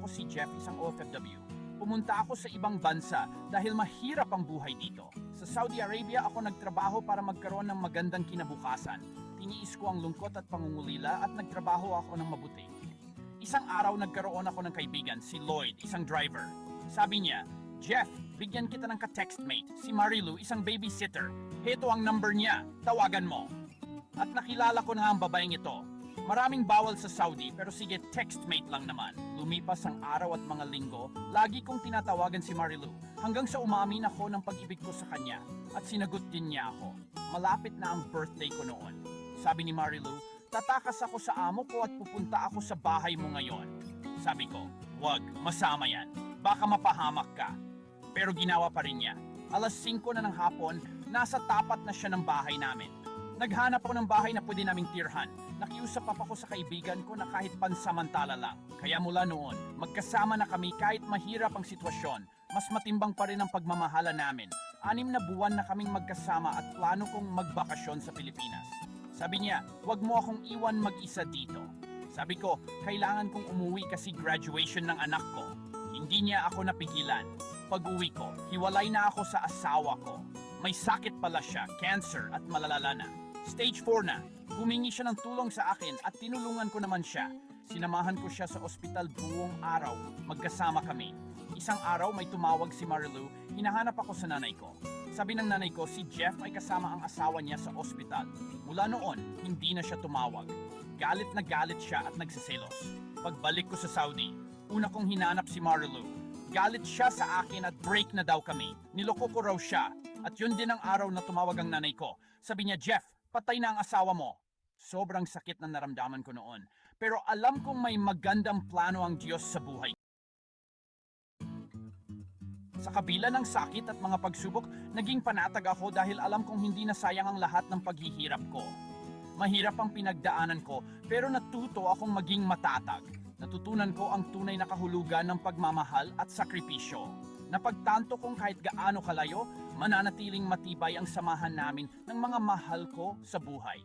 ako si Jeff, isang OFW. Pumunta ako sa ibang bansa dahil mahirap ang buhay dito. Sa Saudi Arabia ako nagtrabaho para magkaroon ng magandang kinabukasan. Tiniis ko ang lungkot at pangungulila at nagtrabaho ako ng mabuti. Isang araw nagkaroon ako ng kaibigan, si Lloyd, isang driver. Sabi niya, Jeff, bigyan kita ng ka-textmate, si Marilu, isang babysitter. Heto ang number niya, tawagan mo. At nakilala ko na ang babaeng ito. Maraming bawal sa Saudi pero sige, textmate lang naman. Lumipas ang araw at mga linggo, lagi kong tinatawagan si Marilu hanggang sa umamin ako ng pag-ibig ko sa kanya at sinagot din niya ako. Malapit na ang birthday ko noon. Sabi ni Marilu, tatakas ako sa amo ko at pupunta ako sa bahay mo ngayon. Sabi ko, wag, masama yan. Baka mapahamak ka. Pero ginawa pa rin niya. Alas 5 na ng hapon, nasa tapat na siya ng bahay namin. Naghanap ako ng bahay na pwede naming tirhan. Nakiusap pa ako sa kaibigan ko na kahit pansamantala lang. Kaya mula noon, magkasama na kami kahit mahirap ang sitwasyon. Mas matimbang pa rin ang pagmamahala namin. 6 na buwan na kaming magkasama at plano kong magbakasyon sa Pilipinas. Sabi niya, huwag mo akong iwan mag-isa dito. Sabi ko, kailangan kong umuwi kasi graduation ng anak ko. Hindi niya ako napigilan. Pag-uwi ko, hiwalay na ako sa asawa ko. May sakit pala siya, cancer at malalala na. Stage 4 na. Humingi siya ng tulong sa akin at tinulungan ko naman siya. Sinamahan ko siya sa ospital buong araw. Magkasama kami. Isang araw may tumawag si Marilu, hinahanap ako sa nanay ko. Sabi ng nanay ko, si Jeff ay kasama ang asawa niya sa ospital. Mula noon, hindi na siya tumawag. Galit na galit siya at nagsiselos. Pagbalik ko sa Saudi, una kong hinanap si Marilu. Galit siya sa akin at break na daw kami. Niloko ko raw siya. At yun din ang araw na tumawag ang nanay ko. Sabi niya, Jeff, patay na ang asawa mo. Sobrang sakit na naramdaman ko noon. Pero alam kong may magandang plano ang Diyos sa buhay. Sa kabila ng sakit at mga pagsubok, naging panatag ako dahil alam kong hindi na sayang ang lahat ng paghihirap ko. Mahirap ang pinagdaanan ko, pero natuto akong maging matatag. Natutunan ko ang tunay na kahulugan ng pagmamahal at sakripisyo. Napagtanto kong kahit gaano kalayo, mananatiling matibay ang samahan namin ng mga mahal ko sa buhay.